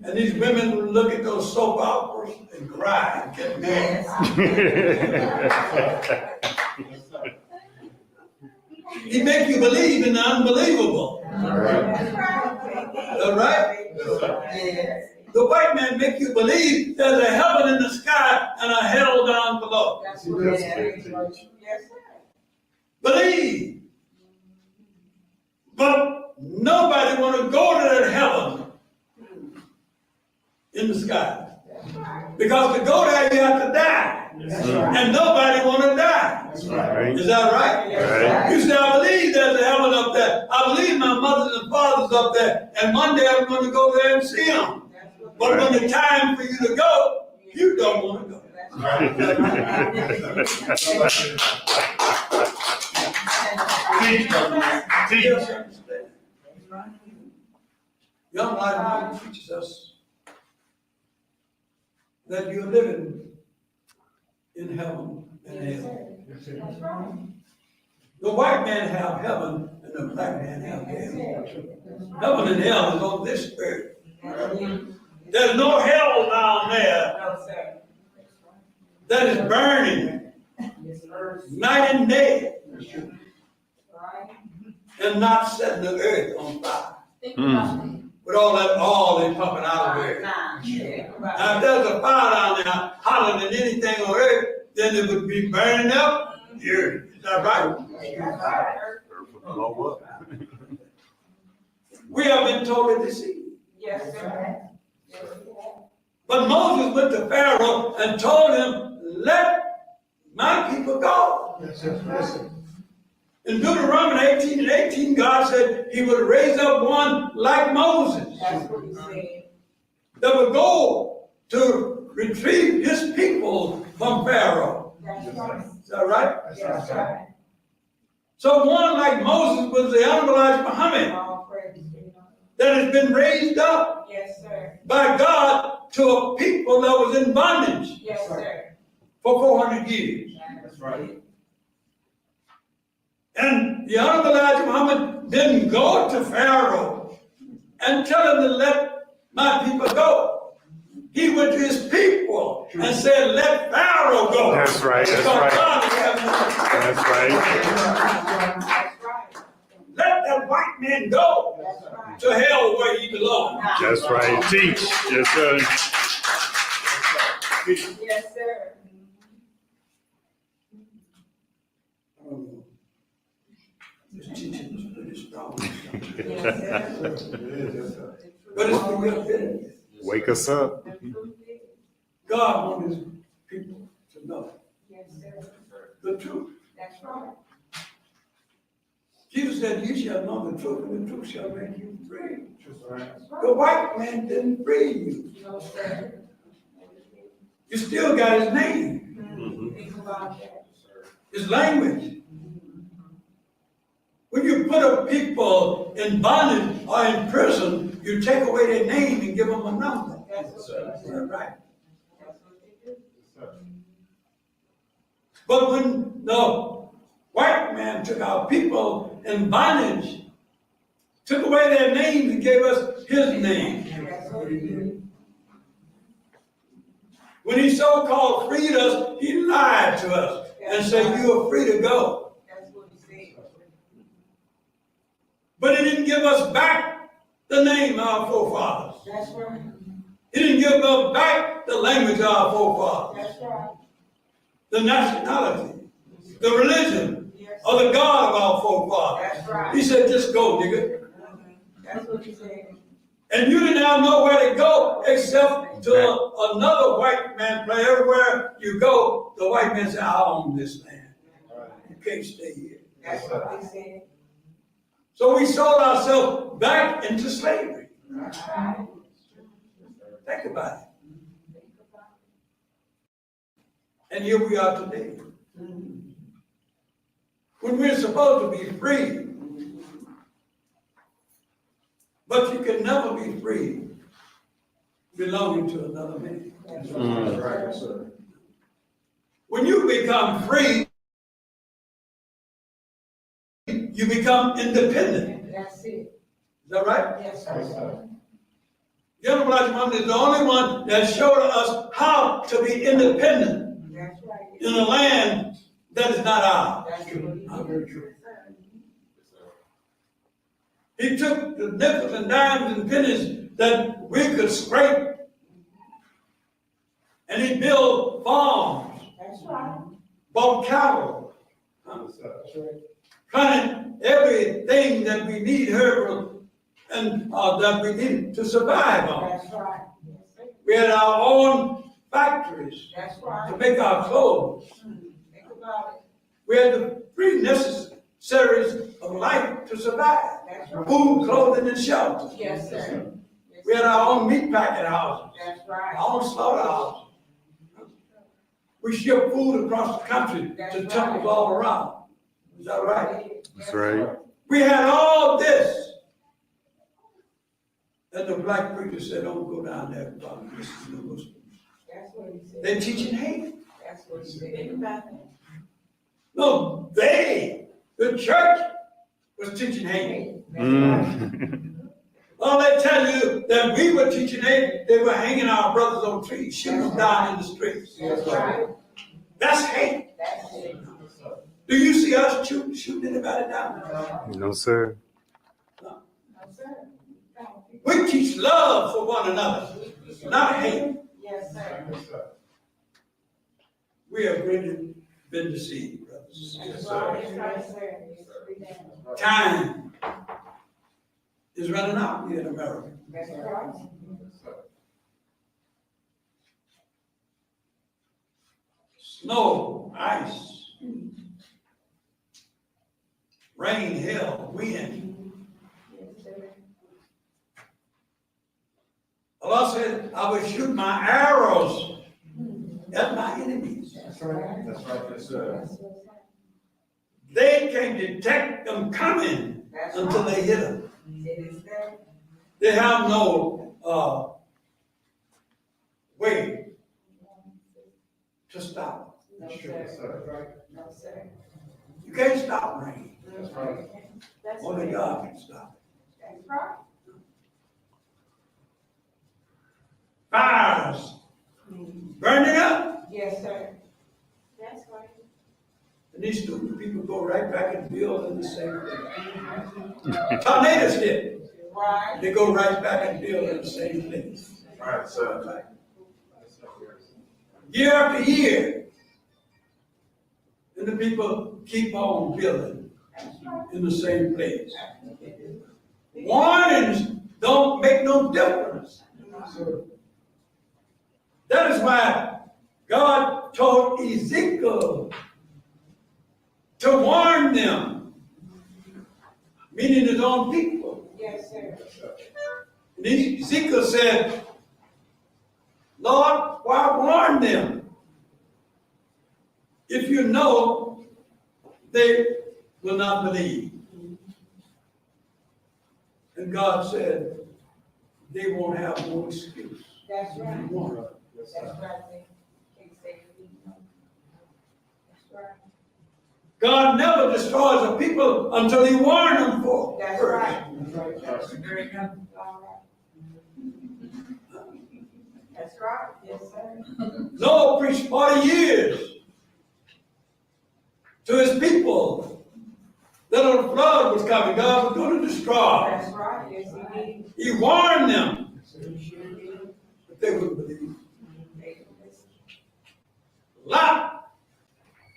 And these women look at those soap operas and cry and get mad. He make you believe in the unbelievable.
That's right.
All right?
Yes.
The white man make you believe there's a heaven in the sky and a hell down below.
That's what it is. Yes, sir.
Believe. But nobody want to go to that heaven in the sky. Because to go there, you have to die. And nobody want to die.
Right.
Is that right?
Right.
You say, I believe there's a heaven up there. I believe my mothers and fathers up there. And one day I'm going to go there and see them. But when the time for you to go, you don't want to go.
Teach.
Yes, I understand. Young life teaches us that you're living in heaven and hell. The white man have heaven and the black man have hell. Heaven and hell is on this earth. There's no hell down there
No, sir.
that is burning night and day
Right.
and not setting the earth on fire.
Think about it.
With all that oil they pumping out of earth.
Now, think about
Now, if there's a fire down there hotter than anything on earth, then it would be burning up the earth. Is that right?
it. That's right.
Blow up.
We have been totally deceived.
Yes, sir. Yes, sir.
But Moses went to Pharaoh and told him, let my people go.
Yes, sir. Yes, sir.
In Deuteronomy 18:18, God said he would raise up one like Moses
That's what he said.
that would go to retrieve his people from Pharaoh.
That's right.
Is that right?
That's right.
So one like Moses was the unbelieved Muhammad
All praise to God.
that has been raised up
Yes, sir.
by God to a people that was in bondage
Yes, sir.
for 400 years.
That's right.
And the Honorable Elijah Muhammad didn't go to Pharaoh and tell him to let my people go. He went to his people and said, let Pharaoh go.
That's right, that's
Because
right.
God has no-
That's right.
That's right.
Let that white man go
That's right.
to hell where he belongs.
That's right. Teach. Yes, sir.
Yes, sir.
This teaching is pretty strong.
Yes, sir.
But it's for good business.
Wake us up.
The truth is,
God wants his people to know
yes, sir.
the truth.
That's right.
Jesus said, you shall know the truth, and the truth shall make you free.
That's
The
right.
white man didn't free you.
No, sir.
You still got his name,
Think about that.
his language. When you put a people in bondage or in prison, you take away their name and give them a number.
That's what they do.
Right.
That's what they do.
But when the white man took our people in bondage, took away their names and gave us his name.
That's what they do.
When he so-called freed us, he lied to us and said, you are free to go.
That's what he said.
But he didn't give us back the name of our forefathers.
That's right.
He didn't give us back the language of our forefathers,
That's right.
the nationality, the religion,
Yes.
or the God of our forefathers.
That's right.
He said, just go, nigga.
That's what he said.
And you didn't have nowhere to go except to another white man. Play everywhere you go, the white man said, I own this land. You can't stay here.
That's what he said.
So we sold ourselves back into slavery.
That's right.
Think about it. And here we are today. When we're supposed to be free. But you can never be free belonging to another man.
That's
Mm.
Right, sir.
When you become free, you become independent.
That's it.
Is that right?
Yes, sir.
The Honorable Elijah Muhammad is the only one that showed us how to be independent
That's right.
in a land that is not ours.
That's what he
How
did.
very true. He took the nickels and dimes and pennies that we could scrape, and he built farms,
That's right.
bought cattle, planted everything that we need here and that we need to survive on.
That's right. Yes, sir.
We had our own factories
That's
to
right.
make our clothes.
Think about it.
We had the three necessaries of life to survive:
That's right.
food, clothing, and shelter.
Yes, sir. Yes,
We had
sir.
our own meat packing houses,
That's right.
our own slaughterhouses. We shipped food across the country to temples all around. Is that right?
That's right.
We had all this. And the black preacher said, don't go down there, brother. This is the Muslims.
That's what he said.
They're teaching hate.
That's what he said. Think about that.
No, the church was teaching hate.
That's right.
Mm.
Well, they tell you that we were teaching hate, they were hanging our brothers on trees, shooting them down in the streets.
That's right.
That's hate.
That's it.
Do you see us shooting anybody down?
No, sir.
No, sir.
We teach love for one another, not hate.
Yes, sir.
We have really been deceived, brothers.
That's right. That's right, sir. Yes, we have.
Time is running out here in America.
That's right.
Snow, ice, rain, hail, wind.
Yes, sir.
Allah said, I will shoot my arrows at my enemies.
That's right.
That's right, yes, sir.
That's what's happening.
They can detect them coming
That's
until
right.
they hit them.
It is there.
They have no way to stop.
No,
That's true, yes,
sir.
sir.
No, sir.
You can't stop rain.
That's right. That's
Only
right.
God can stop it.
That's right.
Fires burning up.
Yes, sir. That's right.
And these stupid people go right back and build in the same place. Tornadoes hit.
Right.
They go right back and build in the same place.
Right, sir.
Year after year. And the people keep on building in the same place. Warnings don't make no difference. That is why God told Ezekiel to warn them, meaning his own people.
Yes, sir.
And Ezekiel said, Lord, why warn them? If you know they will not believe. And God said, they won't have no excuse.
That's right.
Warn.
That's right. They can't say no. That's right.
God never destroys a people until he warns them for.
That's
first.
right. That's very good. All right. That's right. Yes, sir.
Noah preached 40 years to his people that a flood was coming. God was going to destroy.
That's right. Yes, he did.
He warned them,
He sure did.
but they wouldn't believe.
They can listen.
Lot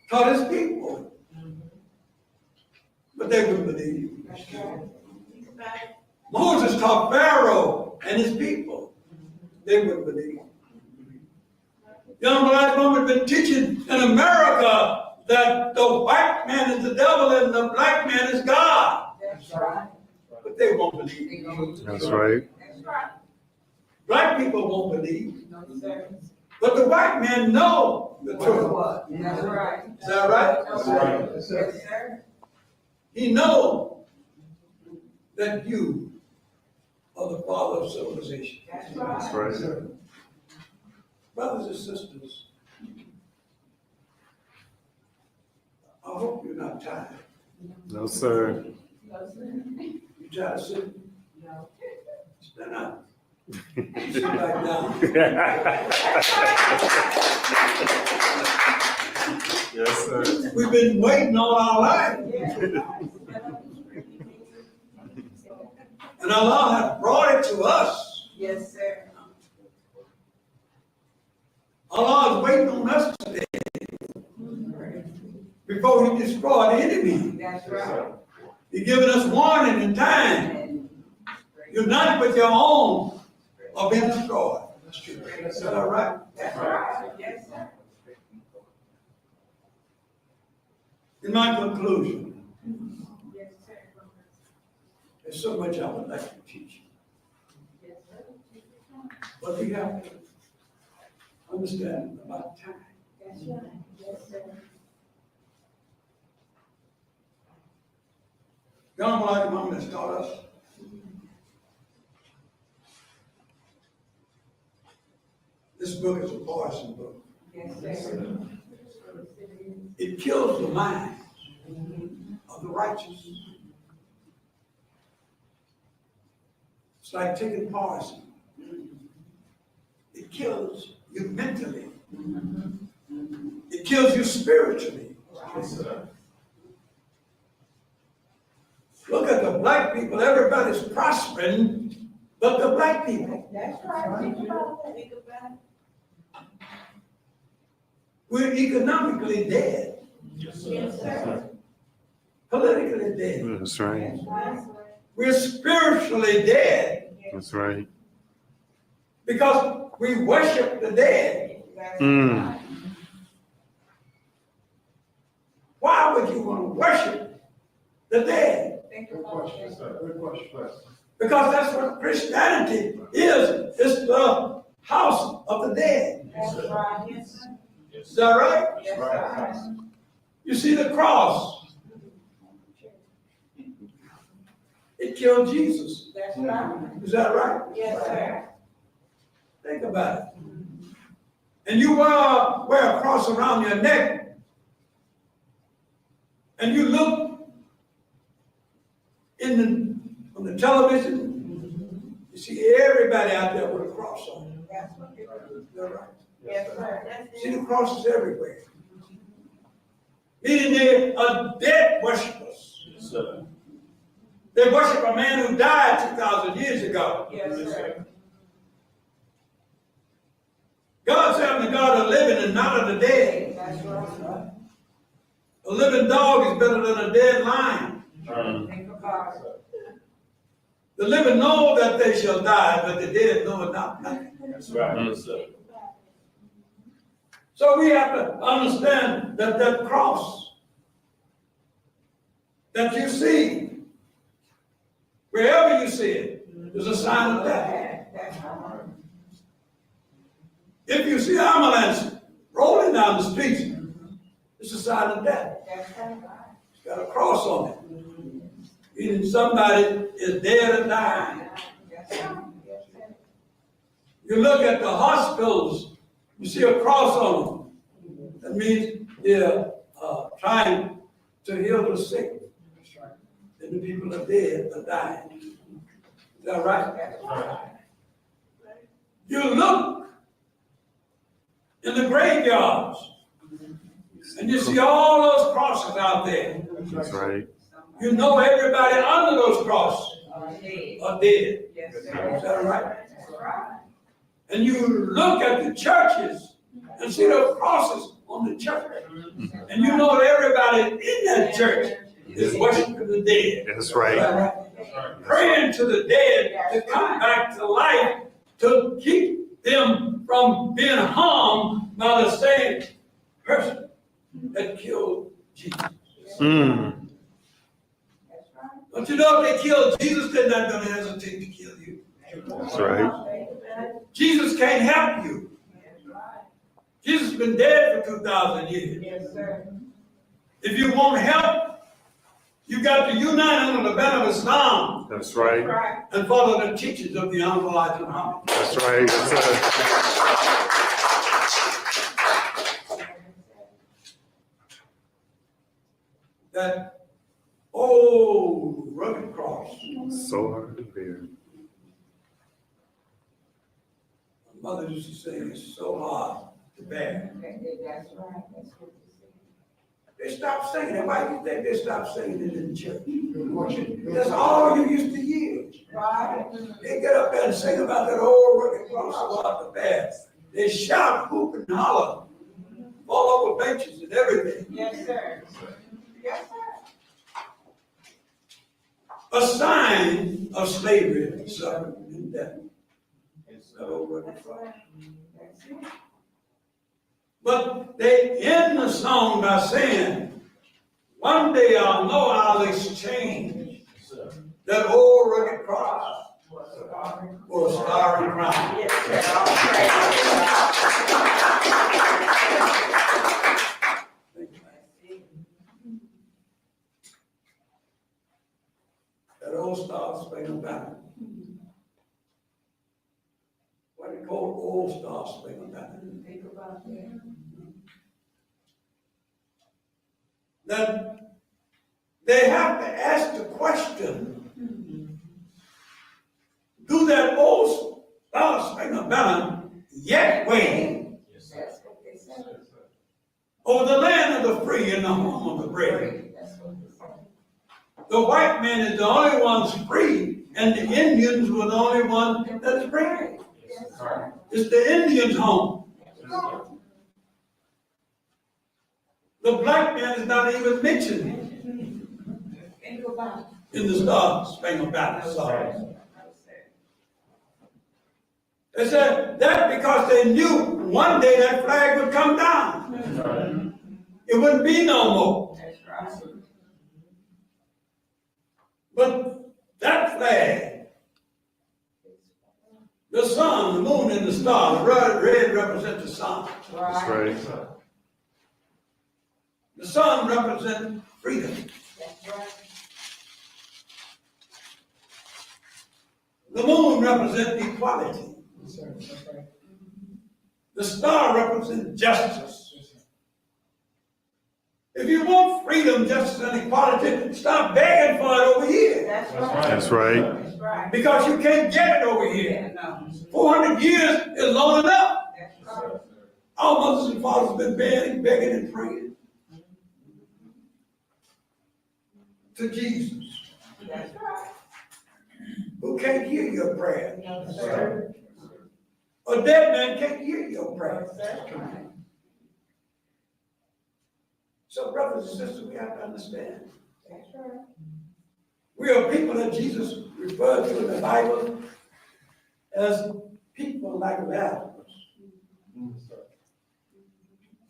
taught his people, but they wouldn't believe.
That's right. Think about it.
Moses taught Pharaoh and his people. They wouldn't believe. Young black woman been teaching in America that the white man is the devil and the black man is God.
That's right.
But they won't believe.
They gonna-
That's right.
That's right.
Black people won't believe.
No, sir.
But the white men know the truth.
That's right.
Is that right?
That's
right.
Yes, sir.
He knows that you are the father of civilization.
That's right.
That's right.
Brothers and sisters, I hope you're not tired.
No, sir.
No, sir.
You tired of sitting?
No.
Stand up. Sit back down.
Yes, sir.
We've been waiting all our life, and Allah has brought it to us.
Yes, sir.
Allah is waiting on us today before he destroy the enemy.
That's right.
He's giving us warning and time. You're not with your own or being destroyed. Is that all right?
That's right. Yes, sir.
In my conclusion,
Yes, sir.
there's so much I would like to teach you.
Yes, sir.
But we have to understand about time.
That's right. Yes, sir.
John White Mom has taught us this book is a poison book.
Yes, sir.
It kills the minds of the righteous. It's like taking poison. It kills you mentally. It kills you spiritually. Look at the black people. Everybody's prospering, but the black people.
That's right. Think about that. Think about it.
We're economically dead,
Yes, sir.
politically dead.
That's right.
That's right.
We're spiritually dead
That's right.
because we worship the dead.
That's
Mm.
right.
Why would you want to worship the dead?
Think
Good
about
question,
that.
sir. Good question.
Because that's what Christianity is. It's the house of the dead.
That's right. Yes, sir.
Is that right?
Yes, sir.
You see the cross. It killed Jesus.
That's right.
Is that right?
Yes, sir.
Think about it. And you wear a cross around your neck and you look on the television, you see everybody out there with a cross on it.
That's what they do.
Is that right?
Yes, sir. That's
See
it.
the crosses everywhere. Meaning they are dead worshipers.
Yes, sir.
They worship a man who died 2,000 years ago.
Yes, sir.
God said, I'm the God of the living and not of the dead.
That's right.
A living dog is better than a dead lion.
Think about it.
The living know that they shall die, but the dead know it not.
That's right. Yes, sir.
So we have to understand that that cross that you see, wherever you see it, is a sign of death.
That's right.
If you see ambulance rolling down the streets, it's a sign of death.
That's right.
It's got a cross on it. Meaning somebody is dead or dying.
Yes, sir. Yes, sir.
You look at the hospitals, you see a cross on them. That means they're trying to heal the sick. And the people are dead or dying. Is that right?
That's right.
You look in the graveyards and you see all those crosses out there.
That's right.
You know everybody under those crosses
Dead.
are dead.
Yes,
Is
sir.
that right?
That's right.
And you look at the churches and see those crosses on the church. And you know that everybody in that church is worshiping the dead.
That's
Is
right.
that right? Praying to the dead to come back to life to keep them from being harmed by the same person that killed Jesus.
Mm.
That's right.
Don't you know if they killed Jesus, they're not going to hesitate to kill you.
That's right.
Jesus can't help you.
That's right.
Jesus has been dead for 2,000 years.
Yes, sir.
If you want help, you got to unite under the banner of Islam
That's right.
Right.
and follow the teachings of the Honorable Elijah Muhammad.
That's right. Yes, sir.
That old rugged cross.
So hard to bear.
My mother used to say it's so hard to bear.
That's right. That's what you
They stopped singing it. Why do you think they stopped singing it in the church? That's all you used to hear.
say. Right.
They get up there and sing about that old rugged cross about the bear. They shout, hoop, and holler, fall over benches and everything.
Yes, sir. Yes, sir.
A sign of slavery, suffering, and death. That old rugged
That's
cross.
right. That's it.
But they end the song by saying, one day I'll know I'll exchange that old rugged cross for a starry crown.
Yes, sir. All
That old star spangled banner. What do you call old star spangled banner?
right. Think about that.
That they have to ask the question, do that old star spangled banner yet wave
That's what they say.
over the land of the free and the home of the brave?
That's what they say.
The white man is the only one free, and the Indians were the only one that's free.
Yes, sir.
It's the Indians' home. The black man is not even mentioned
Think about it.
in the Star Spangled Banner song. They said that because they knew one day that flag would come down. It wouldn't be no more.
That's right.
But that flag, the sun, the moon, and the stars, red represent the sun.
That's right.
The sun represents freedom.
That's right.
The moon represents equality. The star represents justice. If you want freedom, justice, and equality, stop begging for it over here.
That's right.
That's right.
That's right.
Because you can't get it over here. 400 years is long enough.
That's right.
Our mothers and fathers have been begging and praying to Jesus,
That's right.
who can't hear your prayer.
No, sir.
A dead man can't hear your prayer.
That's right.
So brothers and sisters, we have to understand.
That's right.
We are people that Jesus referred to in the Bible as people like Lazarus.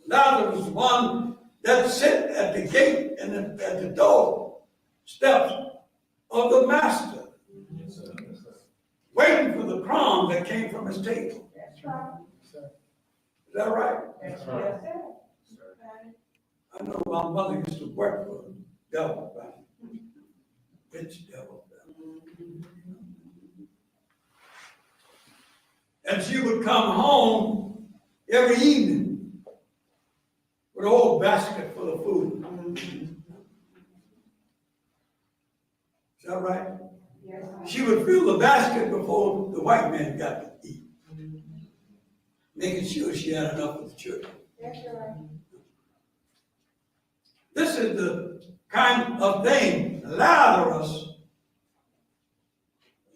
Lazarus was one that sat at the gate and at the door steps of the master, waiting for the crumbs that came from his table.
That's right.
Is that right?
That's right.
I know my mother used to work for the devil, right? Rich devil. And she would come home every evening with a whole basket full of food. Is that right?
Yes, sir.
She would fill the basket before the white man got to eat, making sure she had enough for the children.
That's right.
This is the kind of thing Lazarus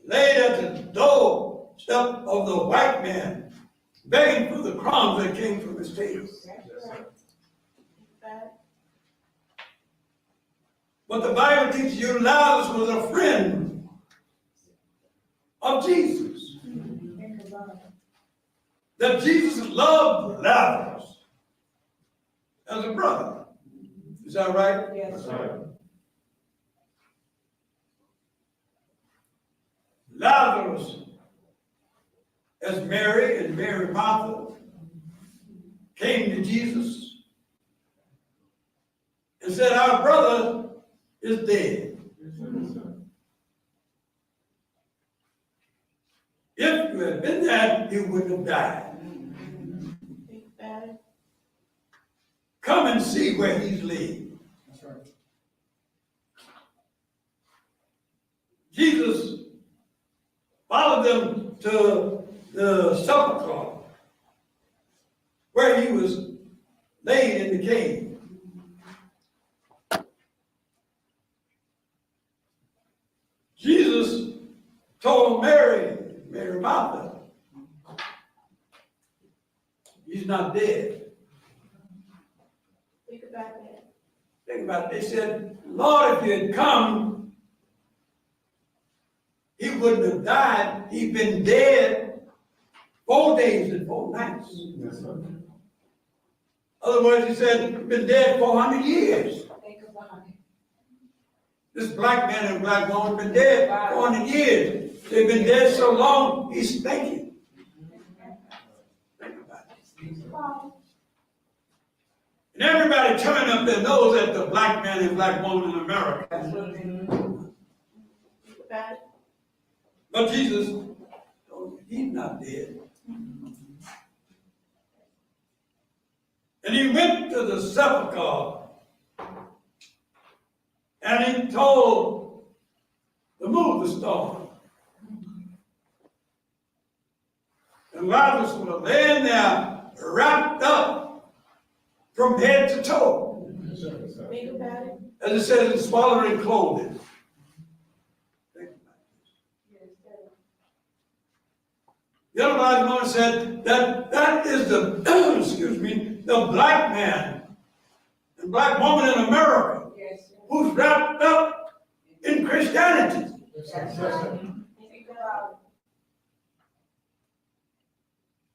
laid at the doorstep of the white man, begging for the crumbs that came from his table.
That's right.
But the Bible teaches you Lazarus was a friend of Jesus.
Think about it.
That Jesus loved Lazarus as a brother. Is that right?
Yes, sir.
Lazarus, as Mary and Mary Martha came to Jesus and said, our brother is dead. If you had been there, he wouldn't have died.
Think about it.
Come and see where he's laid.
That's right.
Jesus followed them to the sepulchre where he was laid in the cave. Jesus told Mary Martha, he's not dead.
Think about that.
Think about it. They said, Lord, if you had come, he wouldn't have died. He'd been dead 4 days and 4 nights.
Yes, sir.
Other words, he said, he'd been dead 400 years.
Think about it.
This black man and black woman been dead 400 years. They've been dead so long, he's thinking. Think about it. And everybody turned up their nose at the black man and black woman in America.
That's what it is. Think about it.
But Jesus, he's not dead. And he went to the sepulchre and he told to move the stone. And Lazarus was laying there wrapped up from head to toe.
Yes, sir. Yes, sir.
Think about it.
As it says in swaddling clothing. Think about it.
Yes, sir.
The other black woman said that is the, excuse me, the black man and black woman in America
Yes, sir.
who's wrapped up in Christianity.
Yes, sir.
That's
Yes, sir.
right. Think about it.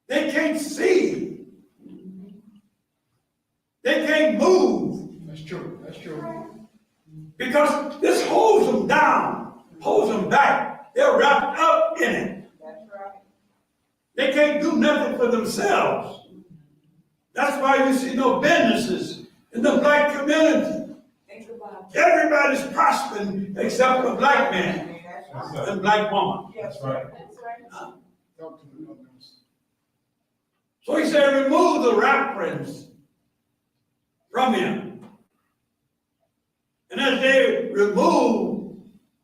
They can't see. They can't move
That's true. That's true.
because this holds them down, holds them back. They're wrapped up in it.
That's right.
They can't do nothing for themselves. That's why you see no businesses in the black community.
Think about it.
Everybody's prospering except the black man
That's right.
and black woman.
Yes,
That's right.
That's right.
Talk to me about this.
So he said, remove the wrappings from him. as they removed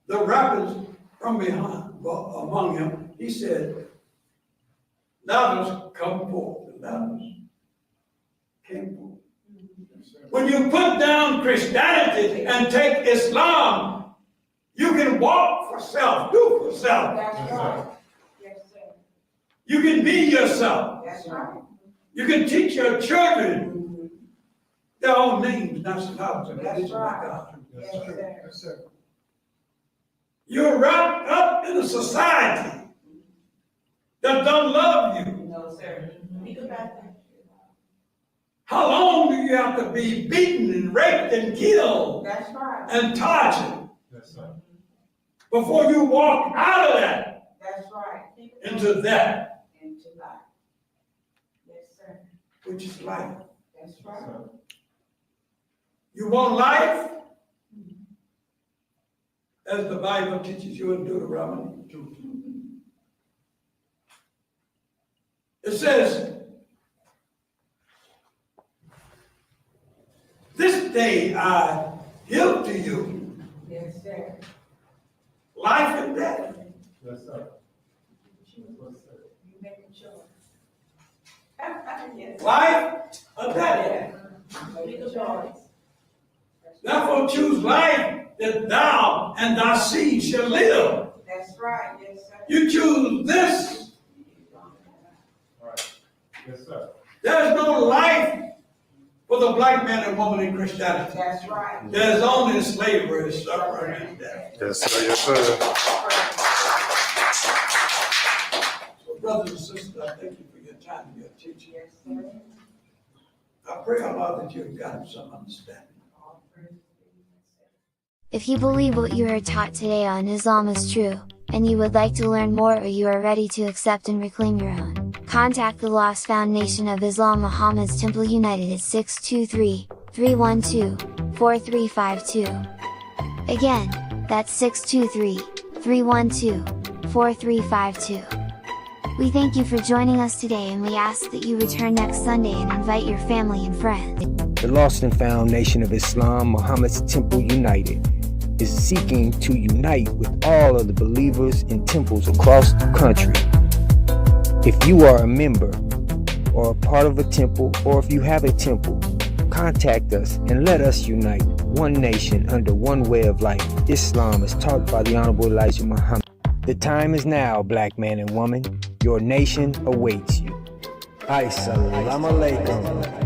the rabbits from among him, he said, Lazarus, come forth. And Lazarus came forth. When you put down Christianity and take Islam, you can walk for self, do for self.
That's right. Yes, sir.
You can be yourself.
That's right.
You can teach your children their own names, nationalities, and
That's
religion of
right.
God.
Yes, sir.
Yes, sir.
You're wrapped up in a society that don't love you.
No, sir. Think about that.
How long do you have to be beaten and raped and killed
That's right.
and tortured
Yes, sir.
before you walk out of that
That's right.
into that
Into life. Yes, sir.
which is life?
That's right.
You want life? As the Bible teaches you in Deuteronomy 2. It says, this day I give to you
Yes, sir.
life and death.
Yes, sir.
You make a choice. Yes.
Life or death.
Make a choice.
Therefore choose life that thou and thy seed shall live.
That's right. Yes, sir.
You choose this.
All right. Yes, sir.
There's no life for the black man and woman in Christianity.
That's right.
There's only slavery, suffering, and death.
Yes, sir. Yes, sir.
So brothers and sisters, I thank you for your time and your teaching.
Yes, sir.
I pray, Allah, that you've gotten some understanding.
All praise be to you, sir.
If you believe what you heard taught today on Islam is true, and you would like to learn more or you are ready to accept and reclaim your own, contact the Lost Foundation of Islam Muhammad's Temple United at 623-312-4352. Again, that's 623-312-4352. We thank you for joining us today and we ask that you return next Sunday and invite your family and friends.
The Lost and Found Nation of Islam, Muhammad's Temple United, is seeking to unite with all of the believers in temples across the country. If you are a member or a part of a temple, or if you have a temple, contact us and let us unite one nation under one way of life. Islam is taught by the Honorable Elijah Muhammad. The time is now, black man and woman. Your nation awaits you. Assalamu alaikum.